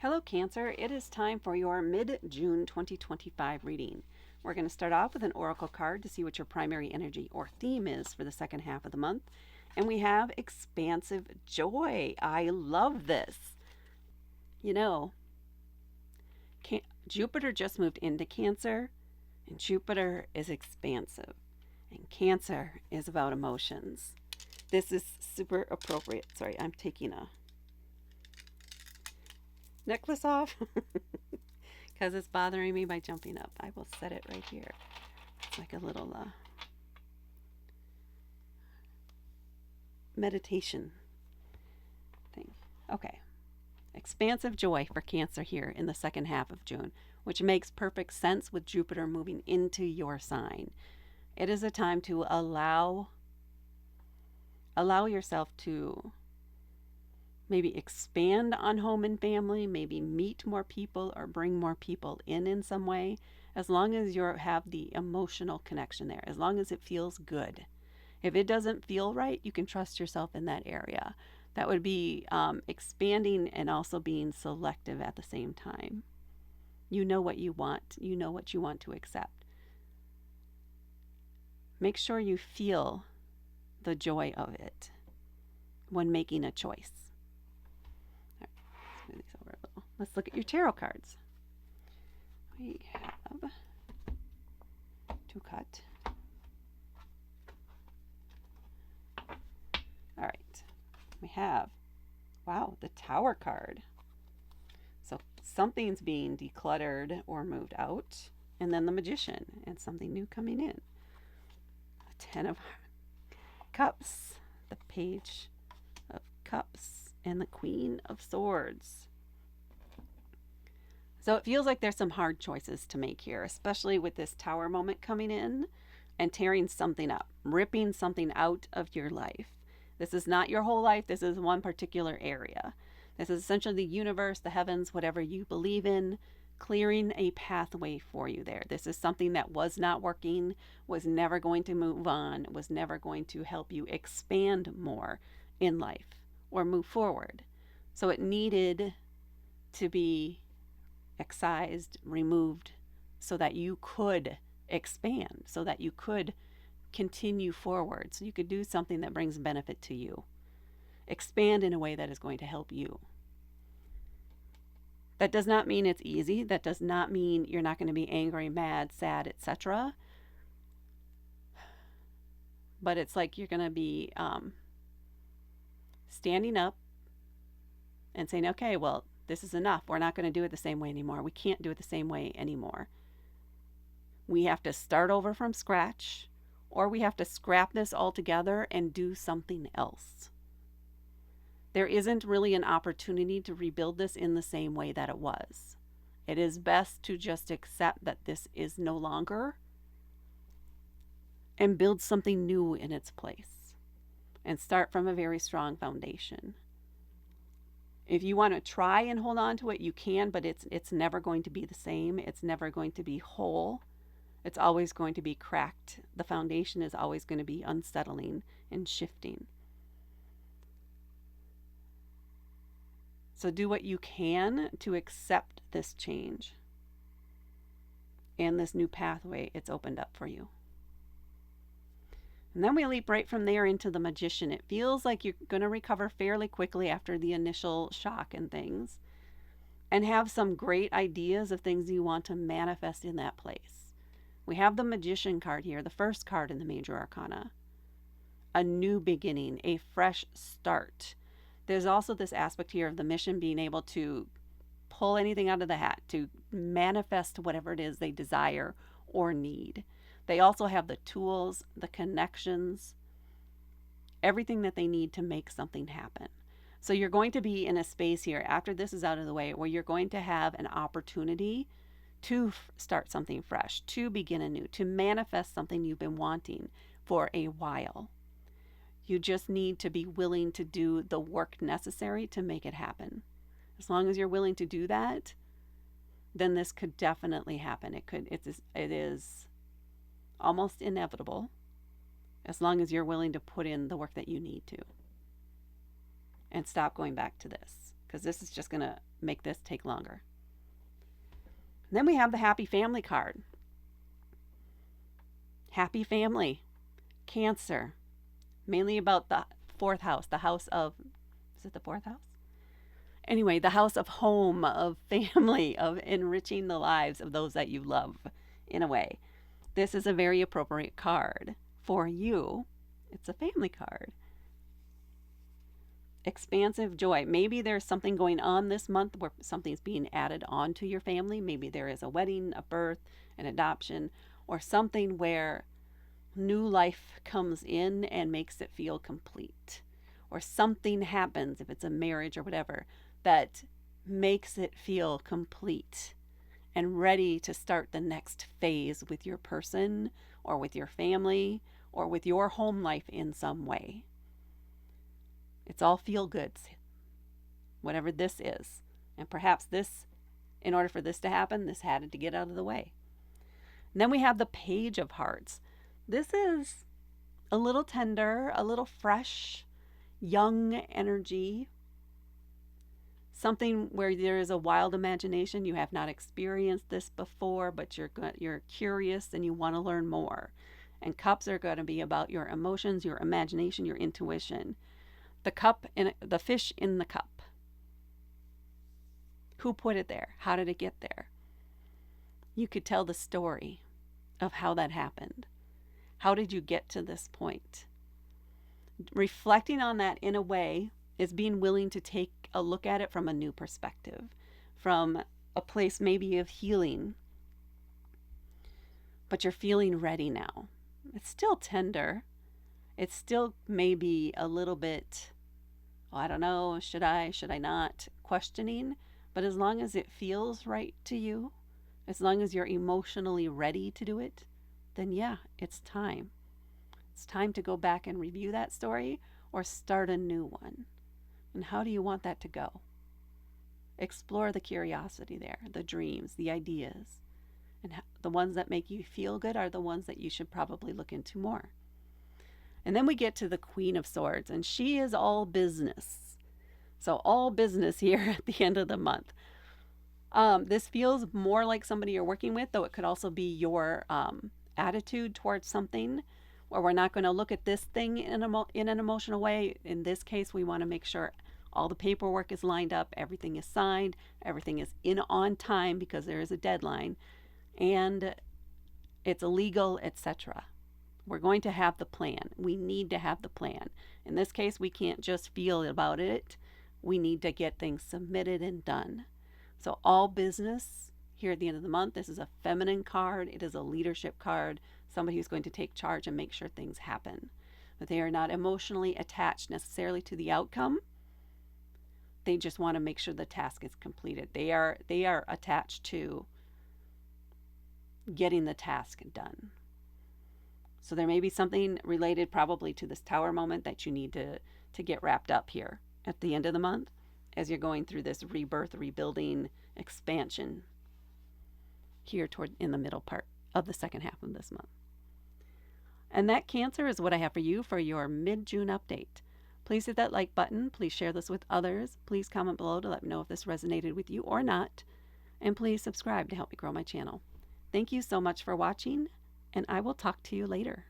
Hello, Cancer. It is time for your mid-June 2025 reading. We're going to start off with an oracle card to see what your primary energy or theme is for the second half of the month. And we have expansive joy. I love this. You know, Jupiter just moved into Cancer, and Jupiter is expansive, and Cancer is about emotions. This is super appropriate. Sorry, I'm taking a necklace off because it's bothering me by jumping up. I will set it right here. It's like a little meditation thing. Okay. Expansive joy for Cancer here in the second half of June, which makes perfect sense with Jupiter moving into your sign. It is a time to allow yourself to maybe expand on home and family, maybe meet more people or bring more people in some way, as long as you have the emotional connection there, as long as it feels good. If it doesn't feel right, you can trust yourself in that area. That would be expanding and also being selective at the same time. You know what you want. You know what you want to accept. Make sure you feel the joy of it when making a choice. All right, let's move these over a little. Let's look at your tarot cards. We have to cut. All right. We have, wow, the Tower card. So something's being decluttered or moved out. And then the Magician and something new coming in. The Ten of Cups, the Page of Cups, and the Queen of Swords. So it feels like there's some hard choices to make here, especially with this Tower moment coming in and tearing something up, ripping something out of your life. This is not your whole life. This is one particular area. This is essentially the universe, the heavens, whatever you believe in, clearing a pathway for you there. This is something that was not working, was never going to move on, was never going to help you expand more in life or move forward. So it needed to be excised, removed, so that you could expand, so that you could continue forward, so you could do something that brings benefit to you. Expand in a way that is going to help you. That does not mean it's easy. That does not mean you're not going to be angry, mad, sad, etc. But it's like you're going to be standing up and saying, okay, well, this is enough. We're not going to do it the same way anymore. We can't do it the same way anymore. We have to start over from scratch, or we have to scrap this altogether and do something else. There isn't really an opportunity to rebuild this in the same way that it was. It is best to just accept that this is no longer and build something new in its place and start from a very strong foundation. If you want to try and hold on to it, you can, but it's never going to be the same. It's never going to be whole. It's always going to be cracked. The foundation is always going to be unsettling and shifting. So do what you can to accept this change and this new pathway it's opened up for you. And then we leap right from there into the Magician. It feels like you're going to recover fairly quickly after the initial shock and things, and have some great ideas of things you want to manifest in that place. We have the Magician card here, the first card in the Major Arcana. A new beginning, a fresh start. There's also this aspect here of the mission being able to pull anything out of the hat, to manifest whatever it is they desire or need. They also have the tools, the connections, everything that they need to make something happen. So you're going to be in a space here after this is out of the way where you're going to have an opportunity to start something fresh, to begin anew, to manifest something you've been wanting for a while. You just need to be willing to do the work necessary to make it happen. As long as you're willing to do that, then this could definitely happen. It is almost inevitable, as long as you're willing to put in the work that you need to and stop going back to this. because this is just going to make this take longer. And then we have the happy family card. Happy family, Cancer, mainly about the fourth house, the house of, is it the fourth house? Anyway, the house of home, of family, of enriching the lives of those that you love in a way. This is a very appropriate card for you. It's a family card. Expansive joy. Maybe there's something going on this month where something's being added on to your family. Maybe there is a wedding, a birth, an adoption, or something where new life comes in and makes it feel complete. Or something happens, if it's a marriage or whatever, that makes it feel complete and ready to start the next phase with your person or with your family or with your home life in some way. It's all feel goods, whatever this is. And perhaps this, in order for this to happen, this had to get out of the way. And then we have the Page of Hearts. This is a little tender, a little fresh, young energy. Something where there is a wild imagination. You have not experienced this before, but you're curious and you want to learn more. And cups are going to be about your emotions, your imagination, your intuition. The fish in the cup. Who put it there? How did it get there? You could tell the story of how that happened. How did you get to this point? Reflecting on that in a way is being willing to take a look at it from a new perspective, from a place maybe of healing. But you're feeling ready now. It's still tender. It's still maybe a little bit, I don't know, should I not, questioning. But as long as it feels right to you, as long as you're emotionally ready to do it, then yeah, it's time. It's time to go back and review that story or start a new one. And how do you want that to go? Explore the curiosity there, the dreams, the ideas. And the ones that make you feel good are the ones that you should probably look into more. And then we get to the Queen of Swords, and she is all business. So all business here at the end of the month. This feels more like somebody you're working with, though it could also be your attitude towards something, where we're not going to look at this thing in an emotional way. In this case, we want to make sure all the paperwork is lined up, everything is signed, everything is in on time because there is a deadline, and it's legal, etc. We're going to have the plan. We need to have the plan. In this case, we can't just feel about it. We need to get things submitted and done. So all business here at the end of the month. This is a feminine card. It is a leadership card. Somebody who's going to take charge and make sure things happen. But they are not emotionally attached necessarily to the outcome. They just want to make sure the task is completed. They are attached to getting the task done. So there may be something related probably to this tower moment that you need to get wrapped up here at the end of the month as you're going through this rebirth, rebuilding, expansion here toward in the middle part of the second half of this month. And that, Cancer, is what I have for you for your mid-June update. Please hit that like button. Please share this with others. Please comment below to let me know if this resonated with you or not. And please subscribe to help me grow my channel. Thank you so much for watching, and I will talk to you later.